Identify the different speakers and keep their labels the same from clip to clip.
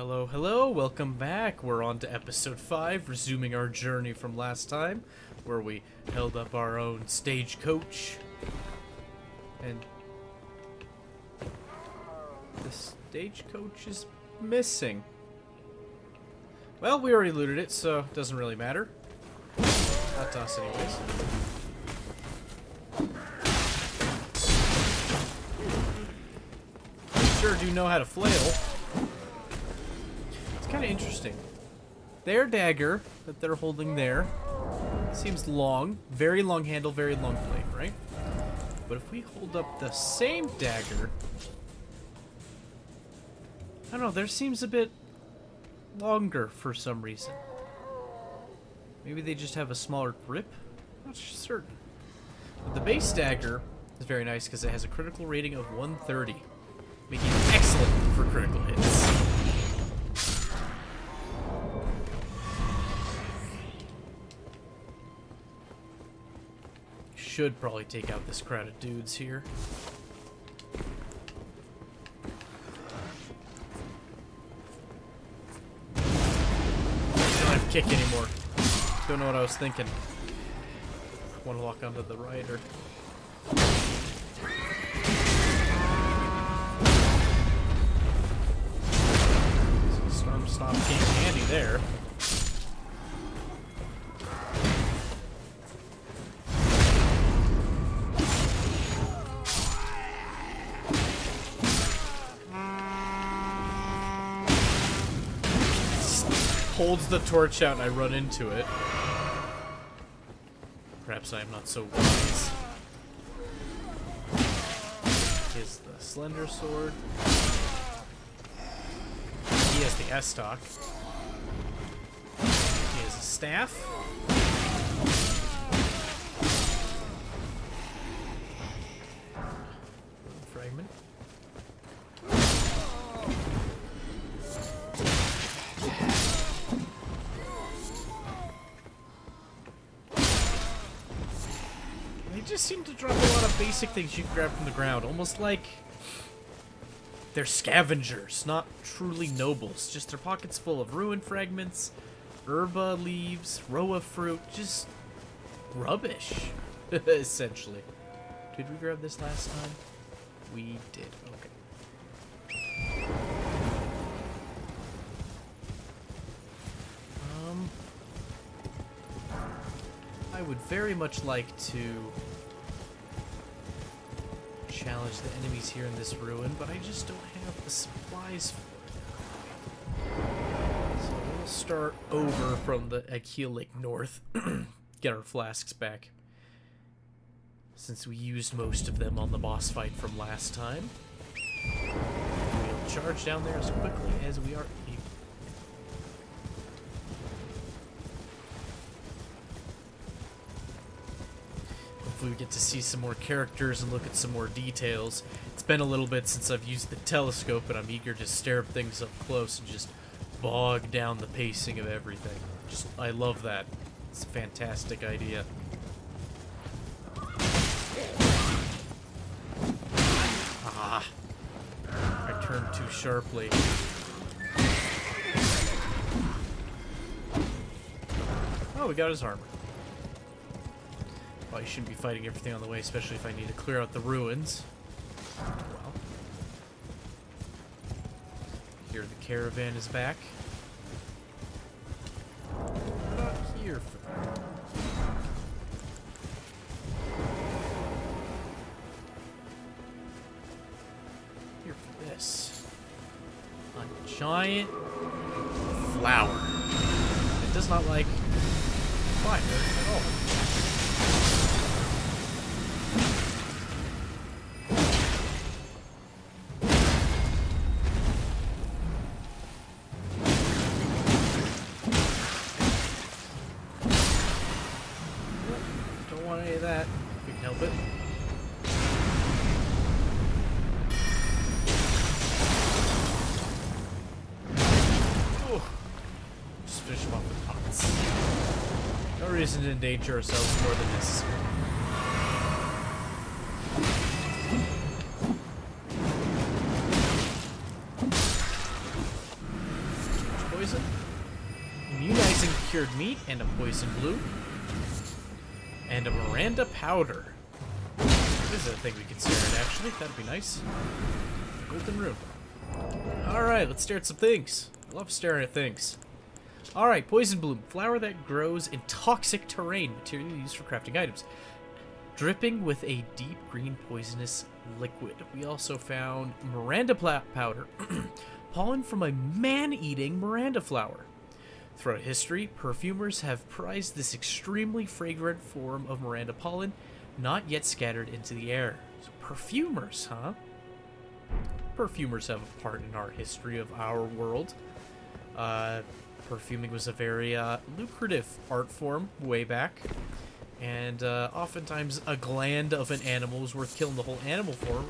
Speaker 1: Hello, hello, welcome back. We're on to episode 5, resuming our journey from last time, where we held up our own stagecoach. And the stagecoach is missing. Well, we already looted it, so it doesn't really matter. Not to us anyways. I sure do know how to flail. Kind of interesting. Their dagger that they're holding there seems long, very long handle, very long blade, right? But if we hold up the same dagger, I don't know, theirs seems a bit longer for some reason. Maybe they just have a smaller grip? Not certain. But the base dagger is very nice because it has a critical rating of 130, making it excellent for critical hits. Should probably take out this crowd of dudes here. I don't have kick anymore. Don't know what I was thinking. Want to walk onto the rider. Storm Stomp came handy there. Holds the torch out and I run into it. Perhaps I am not so wise. Here's the slender sword. He has the Estoc. He has a staff. Fragment. Just seem to drop a lot of basic things you can grab from the ground, almost like they're scavengers, not truly nobles. Just their pockets full of ruin fragments, herba leaves, roa fruit, just rubbish, essentially. Did we grab this last time? We did. Okay. I would very much like to challenge the enemies here in this ruin, but I just don't have the supplies for it. So we'll start over from the Eggheel Lake North, get our flasks back, since we used most of them on the boss fight from last time. We'll charge down there as quickly as we are able. We get to see some more characters and look at some more details. It's been a little bit since I've used the telescope, but I'm eager to stare at things up close and just bog down the pacing of everything. I love that. It's a fantastic idea. Ah. I turned too sharply. Oh, we got his armor. Probably shouldn't be fighting everything on the way, especially if I need to clear out the ruins. Well, here the caravan is back. We're not here for that. Here for this. A giant flower. It does not like fire at all. That if we can help it. Ooh. Just finish them off with pots. No reason to endanger ourselves more than necessary. poison. Immunizing cured meat and a poison bloom. And a Miranda powder. This is a thing we could stare at, actually. That'd be nice. Golden room. Alright, let's stare at some things. I love staring at things. Alright, poison bloom. Flower that grows in toxic terrain. Material used for crafting items. Dripping with a deep green poisonous liquid. We also found Miranda powder. Pollen from a man-eating Miranda flower. Throughout history, perfumers have prized this extremely fragrant form of Miranda pollen, not yet scattered into the air. So perfumers, huh? Perfumers have a part in our history of our world. Perfuming was a very lucrative art form way back. And oftentimes a gland of an animal was worth killing the whole animal for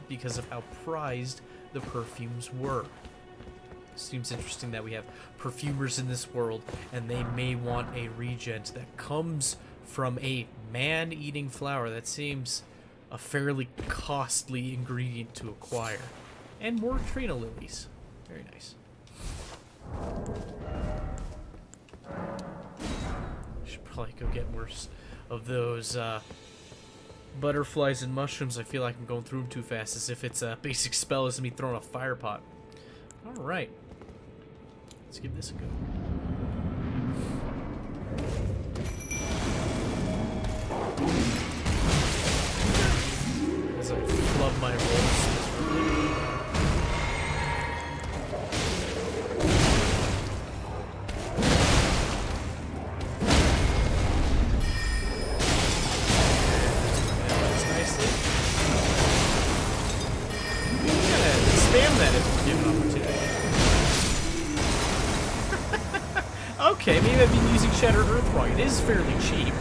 Speaker 1: because of how prized the perfumes were. Seems interesting that we have perfumers in this world, and they may want a regent that comes from a man-eating flower. That seems a fairly costly ingredient to acquire. And more Trina lilies. Very nice. Should probably go get more of those butterflies and mushrooms. I feel like I'm going through them too fast, as if it's a basic spell as me throwing a fire pot. Alright. Let's give this a go. As I flub my rolls. Okay, maybe I've been using Shattered Earth wrong. It is fairly cheap.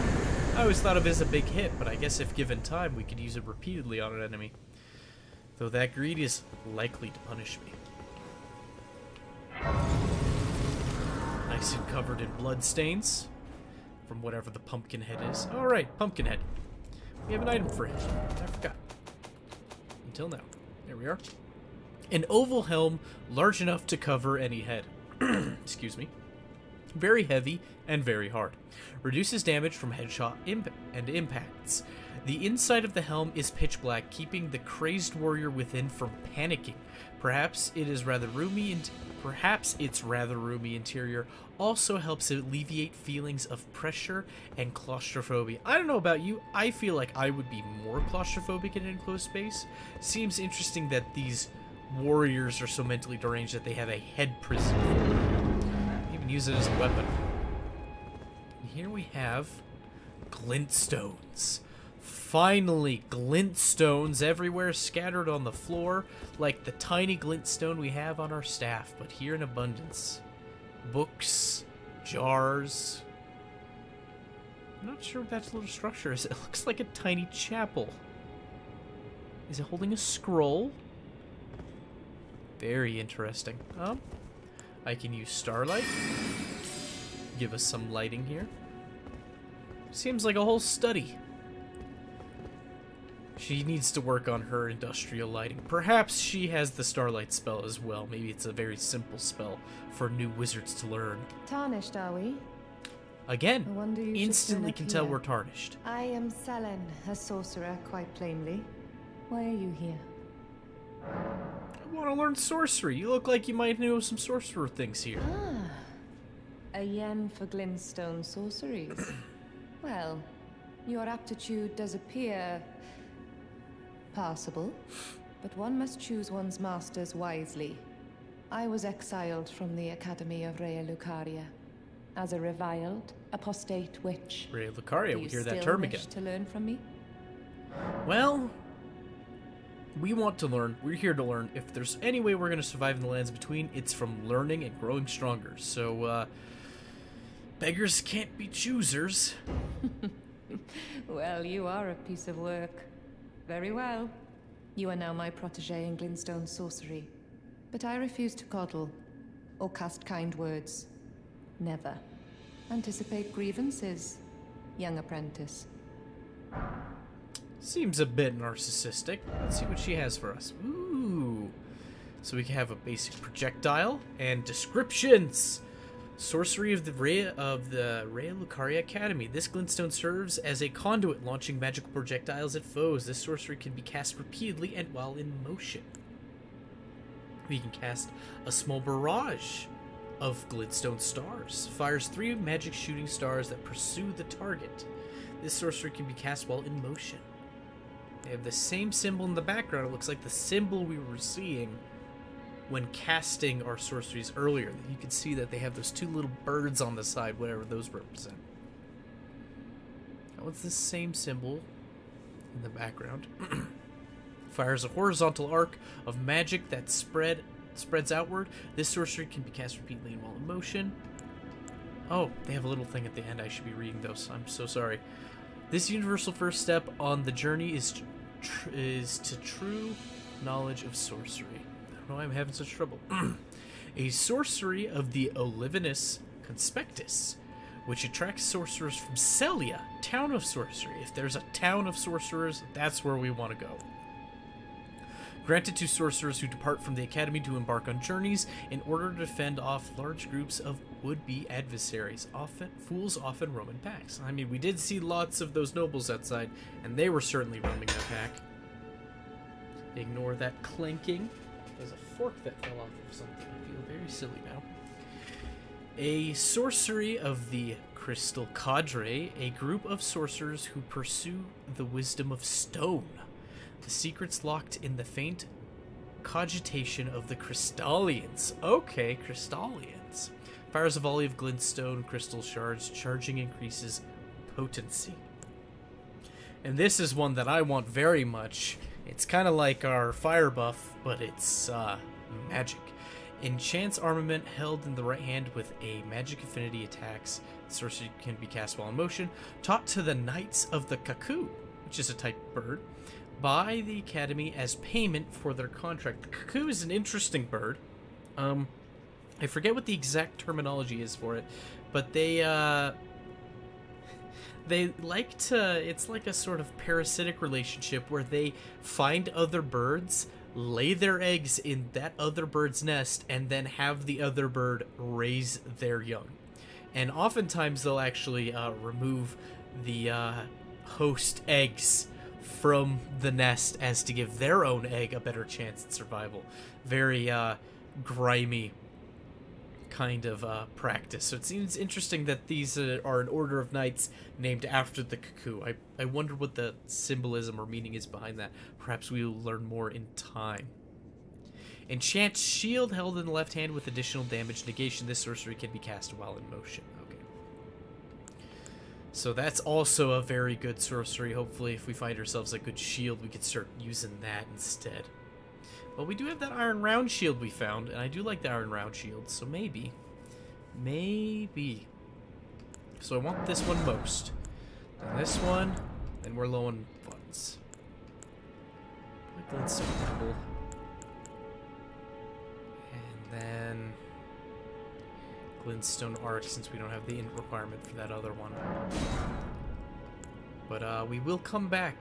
Speaker 1: I always thought of it as a big hit, but I guess if given time, we could use it repeatedly on an enemy. Though that greed is likely to punish me. Nice and covered in blood stains from whatever the pumpkin head is. Alright, pumpkin head. We have an item for him. I forgot. Until now. There we are. An oval helm large enough to cover any head. Excuse me. Very heavy and very hard. Reduces damage from headshot and impacts. The inside of the helm is pitch black, keeping the crazed warrior within from panicking. Perhaps its rather roomy interior also helps alleviate feelings of pressure and claustrophobia. I don't know about you, I feel like I would be more claustrophobic in an enclosed space. Seems interesting that these warriors are so mentally deranged that they have a head prison. Use it as a weapon. And here we have glintstones. Finally, glintstones everywhere scattered on the floor, like the tiny glintstone we have on our staff, but here in abundance. Books, jars. I'm not sure what that little structure is. It looks like a tiny chapel. Is it holding a scroll? Very interesting. I can use starlight. Give us some lighting here. Seems like a whole study. She needs to work on her industrial lighting. Perhaps she has the starlight spell as well. Maybe it's a very simple spell for new wizards to learn.
Speaker 2: Tarnished, are we?
Speaker 1: Again, instantly can tell we're tarnished.
Speaker 2: I am Selen, a sorcerer, quite plainly. Why are you here?
Speaker 1: I want to learn sorcery. You look like you might know some sorcerer things here.
Speaker 2: Ah, a yen for glintstone sorceries. Well, your aptitude does appear passable, but one must choose one's masters wisely. I was exiled from the Academy of Raya Lucaria as a reviled, apostate witch.
Speaker 1: Raya Lucaria, we hear that term again.
Speaker 2: To learn from me?
Speaker 1: Well, we want to learn. We're here to learn. If there's any way we're going to survive in the lands between, it's from learning and growing stronger. So, beggars can't be choosers.
Speaker 2: Well, you are a piece of work. Very well. You are now my protege in glintstone sorcery. But I refuse to coddle or cast kind words. Never. Anticipate grievances, young apprentice.
Speaker 1: Seems a bit narcissistic. Let's see what she has for us. Ooh. So we can have a basic projectile and descriptions. Sorcery of the Rhea Lucaria Academy. This glintstone serves as a conduit, launching magical projectiles at foes. This sorcery can be cast repeatedly and while in motion. We can cast a small barrage of glintstone stars. Fires 3 magic shooting stars that pursue the target. This sorcery can be cast while in motion. They have the same symbol in the background. It looks like the symbol we were seeing when casting our sorceries earlier. You can see that they have those 2 little birds on the side, whatever those represent. Now it's the same symbol in the background. Fires a horizontal arc of magic that spreads outward. This sorcery can be cast repeatedly while in motion. Oh, they have a little thing at the end. I should be reading those. I'm so sorry. This universal first step on the journey is to true knowledge of sorcery. I don't know why I'm having such trouble. A sorcery of the Olivinus Conspectus, which attracts sorcerers from Celia, town of sorcery. If there's a town of sorcerers, that's where we want to go. Granted to sorcerers who depart from the academy to embark on journeys in order to fend off large groups of would-be adversaries. Fools often roam in packs. I mean, we did see lots of those nobles outside, and they were certainly roaming their pack. Ignore that clanking. There's a fork that fell off of something. I feel very silly now. A sorcery of the Crystal Cadre, a group of sorcerers who pursue the wisdom of stone. The secrets locked in the faint cogitation of the Crystallians. Okay, Crystallians. Fires a volley of glintstone crystal shards. Charging increases potency. And this is one that I want very much. It's kind of like our fire buff, but it's magic. Enchants armament held in the right hand with a magic affinity attacks. Sorcery can be cast while in motion. Taught to the Knights of the Cuckoo, which is a type bird, by the Academy as payment for their contract. The cuckoo is an interesting bird. I forget what the exact terminology is for it, but they like to, it's like a sort of parasitic relationship where they find other birds, lay their eggs in that other bird's nest, and then have the other bird raise their young. And oftentimes they'll actually remove the host eggs from the nest as to give their own egg a better chance at survival. Very grimy kind of practice. So it seems interesting that these are an order of knights named after the cuckoo. I wonder what the symbolism or meaning is behind that. Perhaps we will learn more in time. Enchant shield held in the left hand with additional damage negation. This sorcery can be cast while in motion. Okay. So that's also a very good sorcery. Hopefully, if we find ourselves a good shield, we could start using that instead. Well, we do have that iron round shield we found, and I do like the iron round shield, so maybe. Maybe. So I want this one most. Then this one, and we're low on funds. Like glintstone pebble. And then glintstone arc, since we don't have the int requirement for that other one. But we will come back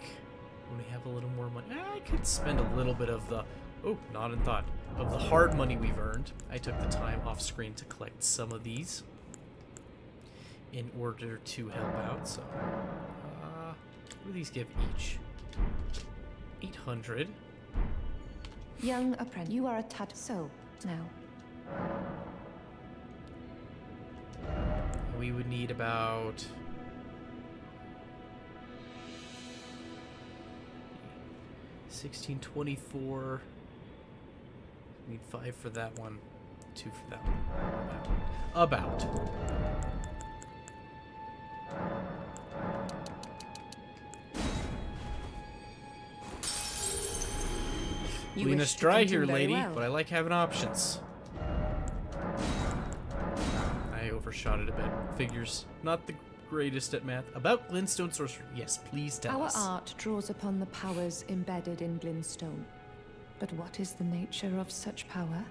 Speaker 1: when we have a little more money. I could spend a little bit of the, oh, not in thought, of the hard money we've earned. I took the time off screen to collect some of these in order to help out. So, what do these give each? 800.
Speaker 2: Young apprentice, you are a tad so now.
Speaker 1: We would need about 1624. Need 5 for that one, 2 for that one. About. Lean us dry here, lady, well. But I like having options. I overshot it a bit. Figures, not the greatest at math. About glintstone sorcery. Yes, please tell us.
Speaker 2: Our art draws upon the powers embedded in glintstone. But what is the nature of such power?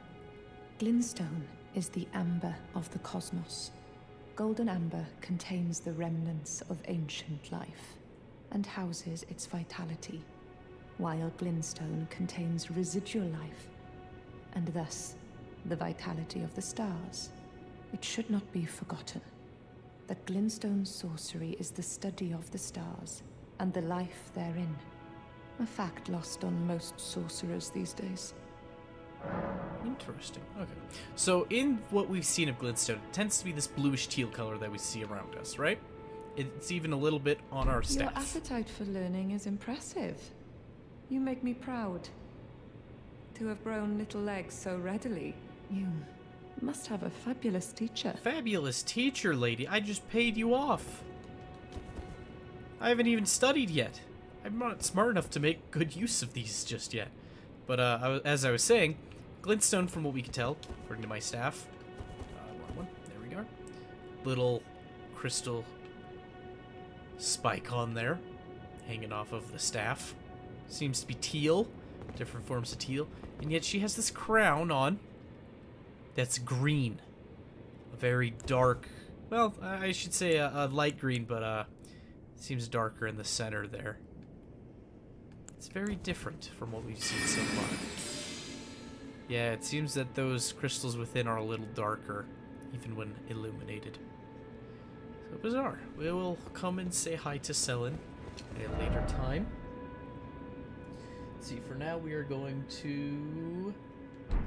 Speaker 2: Glintstone is the amber of the cosmos. Golden amber contains the remnants of ancient life and houses its vitality, while glintstone contains residual life and thus the vitality of the stars. It should not be forgotten that Glintstone sorcery is the study of the stars and the life therein. A fact lost on most sorcerers these days.
Speaker 1: Interesting. Okay. So in what we've seen of Glintstone, it tends to be this bluish teal color that we see around us, right? It's even a little bit on our staff.
Speaker 2: Your appetite for learning is impressive. You make me proud. To have grown little legs so readily. You must have a fabulous teacher.
Speaker 1: Fabulous teacher, lady. I just paid you off. I haven't even studied yet. I'm not smart enough to make good use of these just yet. But as I was saying, Glintstone, from what we can tell, according to my staff, wrong one, there we go, little crystal spike on there, hanging off of the staff. Seems to be teal, different forms of teal, and yet she has this crown on that's green. A very dark, well, I should say a light green, but seems darker in the center there. It's very different from what we've seen so far. Yeah, it seems that those crystals within are a little darker, even when illuminated. So bizarre. We will come and say hi to Sellen at a later time. Let's see, for now we are going to...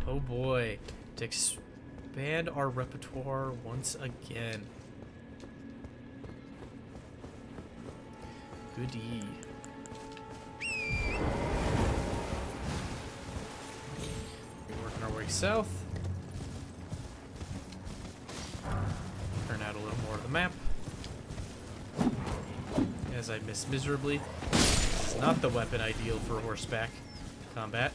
Speaker 1: Oh boy. To expand our repertoire once again. Goodie. South. Turn out a little more of the map. As I miss miserably. It's not the weapon ideal for horseback combat.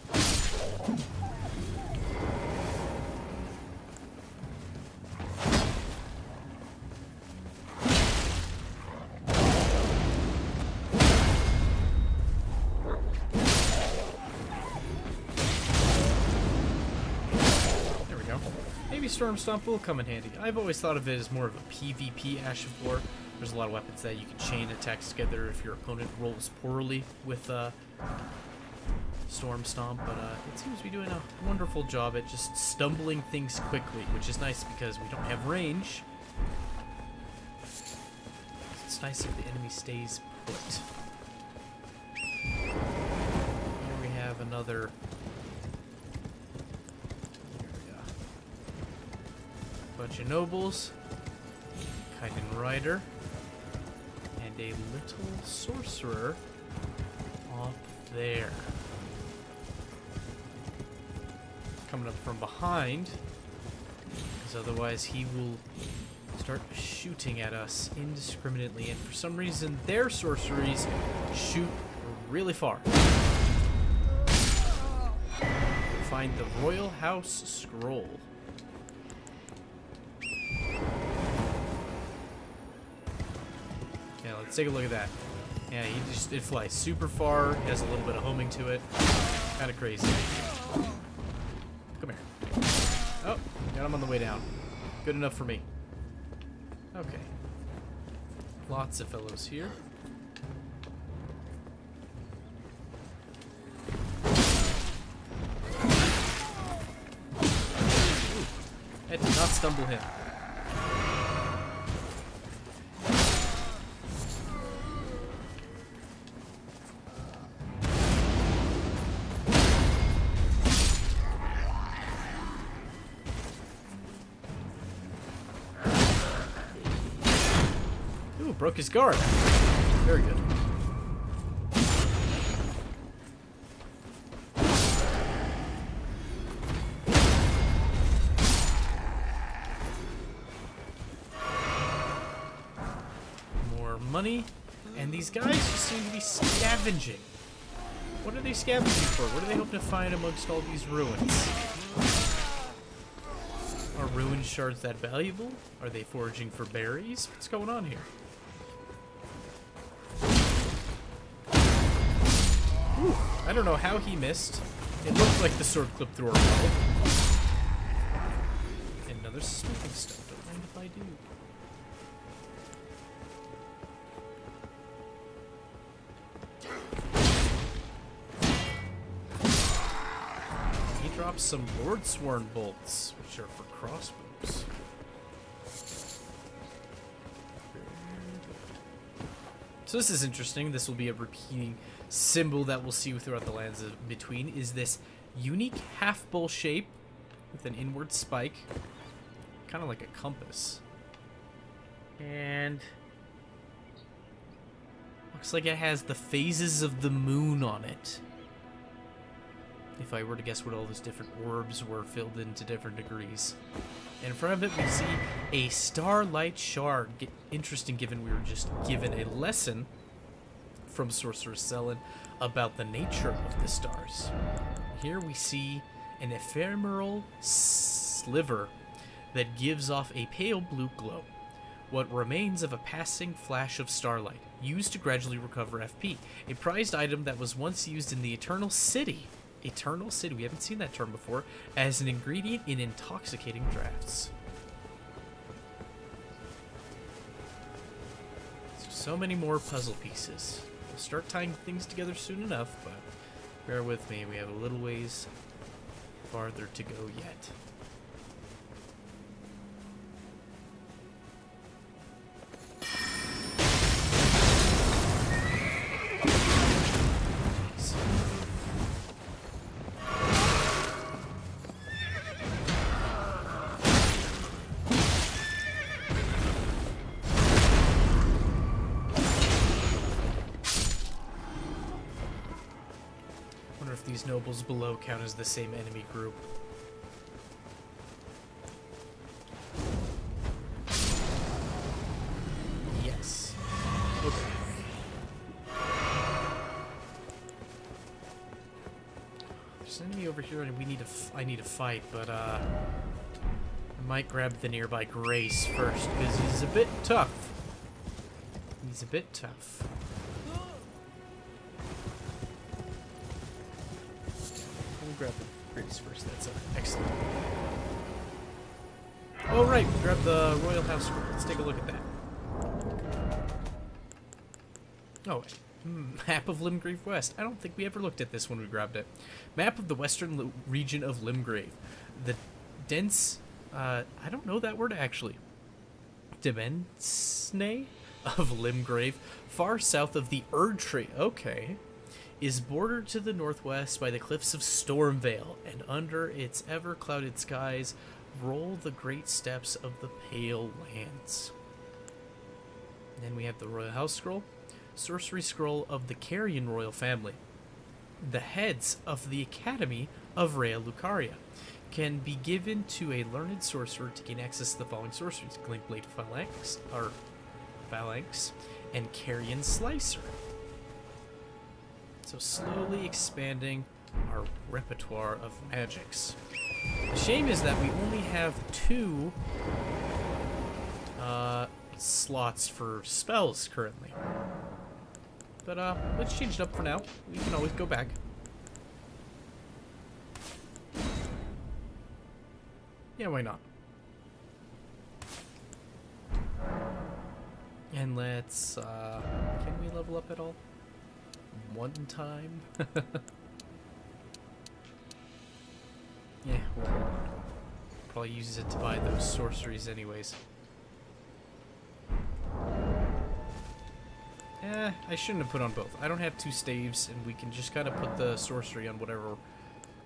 Speaker 1: Storm Stomp will come in handy. I've always thought of it as more of a PvP Ash of War. There's a lot of weapons that you can chain attacks together if your opponent rolls poorly with Storm Stomp, but it seems to be doing a wonderful job at just stumbling things quickly, which is nice because we don't have range. It's nice if the enemy stays put. Here we have another... bunch of nobles, Kaiden Rider, and a little sorcerer up there. Coming up from behind, because otherwise he will start shooting at us indiscriminately, and for some reason their sorceries shoot really far. Find the Royal House Scroll. Let's take a look at that. Yeah, it flies super far. It has a little bit of homing to it. Kind of crazy. Come here. Oh, got him on the way down. Good enough for me. Okay. Lots of fellows here. Ooh, I did not stumble him. Broke his guard. Very good. More money. And these guys just seem to be scavenging. What are they scavenging for? What do they hope to find amongst all these ruins? Are ruin shards that valuable? Are they foraging for berries? What's going on here? Ooh, I don't know how he missed. It looked like the sword clipped through our wall. Another smithing stone. Don't mind if I do. He drops some Lordsworn bolts, which are for crossbows. So this is interesting. This will be a repeating symbol that we'll see throughout the lands of between. Is this unique half-bowl shape with an inward spike, kind of like a compass. And looks like it has the phases of the moon on it. If I were to guess what all those different orbs were filled into different degrees. And in front of it we see a starlight shard. Interesting, given we were just given a lesson from Sorcerer Sellen about the nature of the stars. Here we see an ephemeral sliver that gives off a pale blue glow. What remains of a passing flash of starlight, used to gradually recover FP. A prized item that was once used in the Eternal City. Eternal City, we haven't seen that term before, as an ingredient in intoxicating drafts. So many more puzzle pieces. We'll start tying things together soon enough, but bear with me, we have a little ways farther to go yet. These nobles below count as the same enemy group. Yes. Okay. There's an enemy over here and I need to fight, but I might grab the nearby Grace first, because he's a bit tough. He's a bit tough. Grab the Grace first. That's excellent. Oh, right. Grab the Royal House Scroll. Let's take a look at that. Oh, wait. Map of Limgrave West. I don't think we ever looked at this when we grabbed it. Map of the western region of Limgrave. The dense... I don't know that word, actually. Dimensne of Limgrave, far south of the Erdtree. Okay. Is bordered to the northwest by the cliffs of Stormvale, and under its ever-clouded skies roll the great steppes of the Pale Lands. And then we have the Royal House Scroll, Sorcery Scroll of the Carrion Royal Family. The heads of the Academy of Raya Lucaria can be given to a learned sorcerer to gain access to the following sorceries: Glintblade Phalanx, and Carrion Slicer. So slowly expanding our repertoire of magics. The shame is that we only have 2 slots for spells currently. But let's change it up for now. We can always go back. Yeah, why not? And let's can we level up at all? One time? Yeah, we'll hold on. Probably uses it to buy those sorceries anyways. I shouldn't have put on both. I don't have 2 staves, and we can just kind of put the sorcery on whatever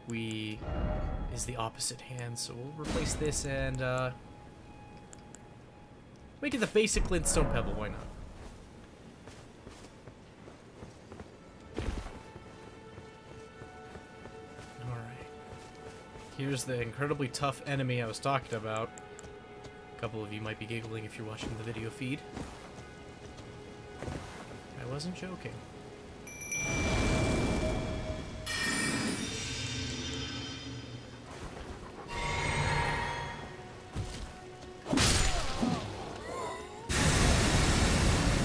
Speaker 1: is the opposite hand. So we'll replace this and make it the basic Glintstone Pebble. Why not? Here's the incredibly tough enemy I was talking about. A couple of you might be giggling if you're watching the video feed. I wasn't joking.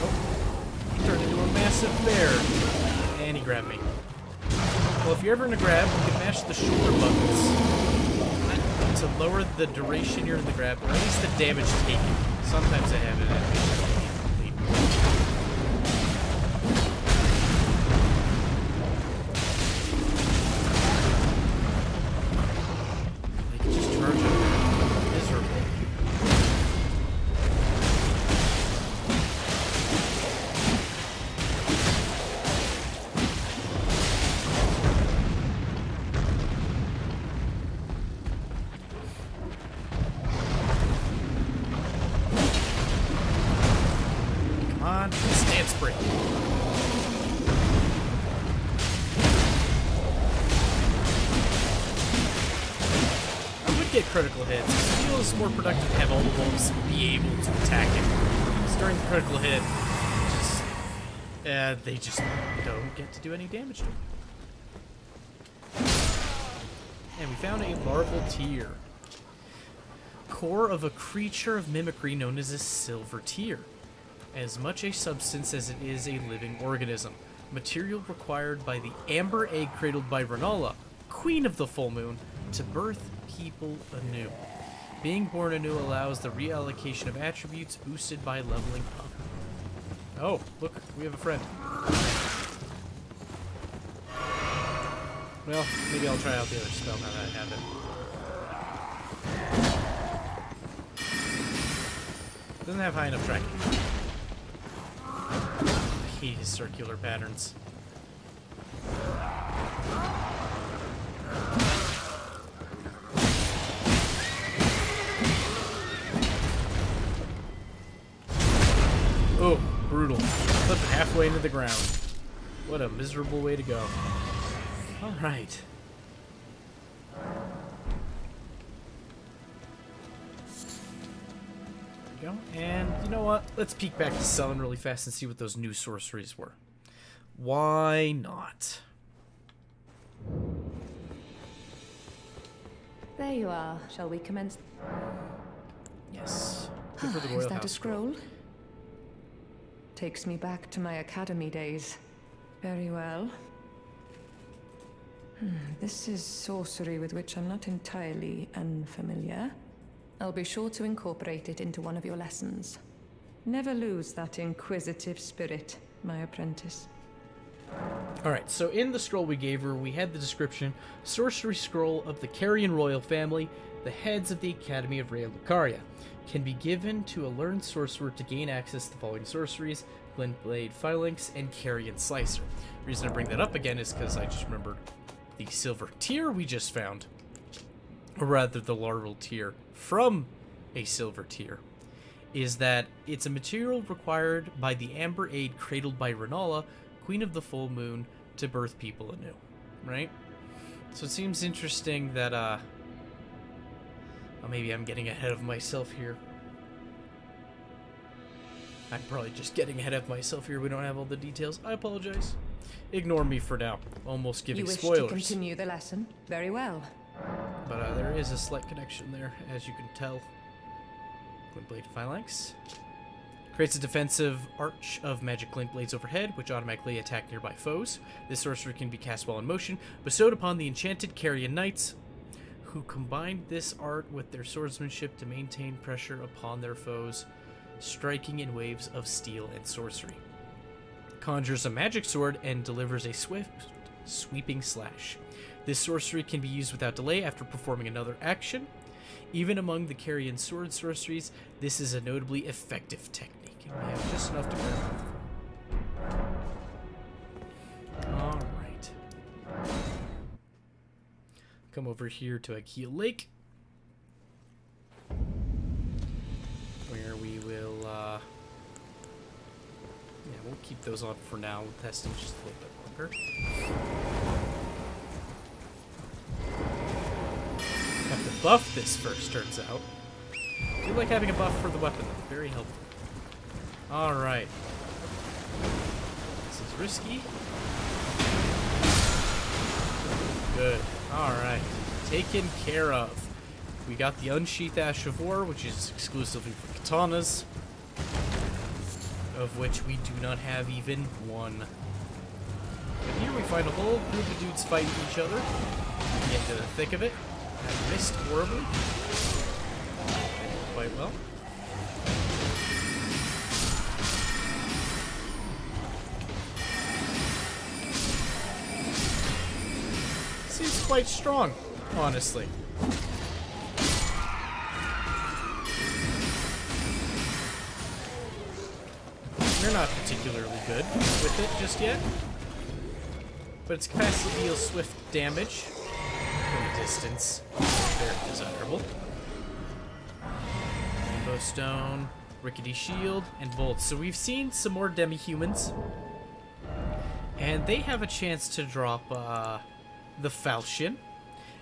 Speaker 1: Oh, he turned into a massive bear. And he grabbed me. Well, if you're ever in a grab, you can mash the shoulder buttons to lower the duration you're in the grab, or at least the damage taken. Sometimes I have it at they can just charge up miserable. on, stance break. I would get critical hits. It feels more productive to have all the wolves be able to attack him. Because during the critical hit, they just don't get to do any damage to him. And we found a larval tear. Core of a creature of mimicry known as a silver tear. As much a substance as it is a living organism. Material required by the amber egg cradled by Renala, queen of the full moon, to birth people anew. Being born anew allows the reallocation of attributes boosted by leveling up. Oh, look, we have a friend. Well, maybe I'll try out the other spell now that I have it. Doesn't have high enough tracking. I hate his circular patterns. Oh, brutal. Flipping halfway into the ground. What a miserable way to go. Alright. Go. And you know what? Let's peek back to Sullen really fast and see what those new sorceries were. Why not?
Speaker 2: There you are. Shall we commence?
Speaker 1: Yes. Good for the Royal
Speaker 2: Is that
Speaker 1: House
Speaker 2: a scroll? Takes me back to my academy days. Very well. This is sorcery with which I'm not entirely unfamiliar. I'll be sure to incorporate it into one of your lessons. Never lose that inquisitive spirit, my apprentice.
Speaker 1: Alright, so in the scroll we gave her, we had the description, Sorcery Scroll of the Carrion Royal Family, the heads of the Academy of Raya Lucaria. Can be given to a learned sorcerer to gain access to the following sorceries, Glintblade Phalanx, and Carrion Slicer. The reason I bring that up again is because I just remembered the silver tear we just found. Or rather, the larval tear from a silver tear. Is that it's a material required by the Amber Aid cradled by Renala, Queen of the Full Moon, to birth people anew. Right? So it seems interesting that, well, maybe I'm getting ahead of myself here. I'm probably just getting ahead of myself here. We don't have all the details. I apologize. Ignore me for now. Almost giving spoilers.
Speaker 2: You wish to continue the lesson? Very well.
Speaker 1: But there is a slight connection there, as you can tell. Glintblade Phalanx. Creates a defensive arch of magic glint blades overhead, which automatically attack nearby foes. This sorcery can be cast while in motion, bestowed upon the enchanted Carrion Knights, who combined this art with their swordsmanship to maintain pressure upon their foes, striking in waves of steel and sorcery. Conjures a magic sword and delivers a swift, sweeping slash. This sorcery can be used without delay after performing another action. Even among the Carrion sword sorceries, this is a notably effective technique. And we have just enough to grab. Alright. Come over here to Ikea Lake, where we will, yeah, we'll keep those on for now. We'll test them just a little bit longer. Have to buff this first, turns out. I do like having a buff for the weapon, though. Very helpful. Alright. This is risky. Good. Alright. Taken care of. We got the Unsheath Ash of War, which is exclusively for katanas, of which we do not have even one. But here we find a whole group of dudes fighting each other. Get into the thick of it. I missed horribly. Quite well. Seems quite strong, honestly. They're not particularly good with it just yet, but its capacity to deal swift damage from a distance is very desirable. Rainbow Stone. rickety shield, and bolts. So we've seen some more demi-humans, and they have a chance to drop the falchion,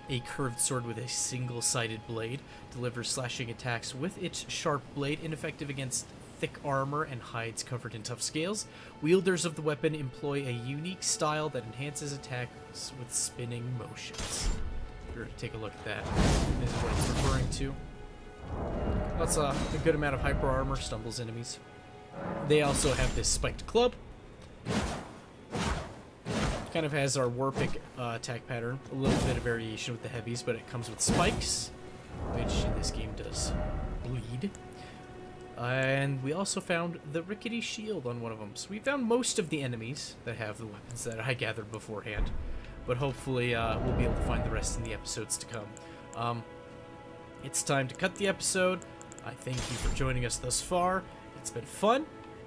Speaker 1: a curved sword with a single-sided blade, delivers slashing attacks with its sharp blade, ineffective against thick armor and hides covered in tough scales. Wielders of the weapon employ a unique style that enhances attacks with spinning motions. We're gonna take a look at that. This is what it's referring to. That's a good amount of hyper armor, stumbles enemies. They also have this spiked club. Kind of has our Warpic attack pattern. A little bit of variation with the heavies, but it comes with spikes, which in this game does bleed. And we also found the rickety shield on one of them. So we found most of the enemies that have the weapons that I gathered beforehand. But hopefully we'll be able to find the rest in the episodes to come. It's time to cut the episode. I thank you for joining us thus far. It's been fun.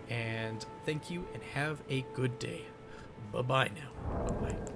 Speaker 1: And thank you and have a good day. Bye-bye now. Bye-bye.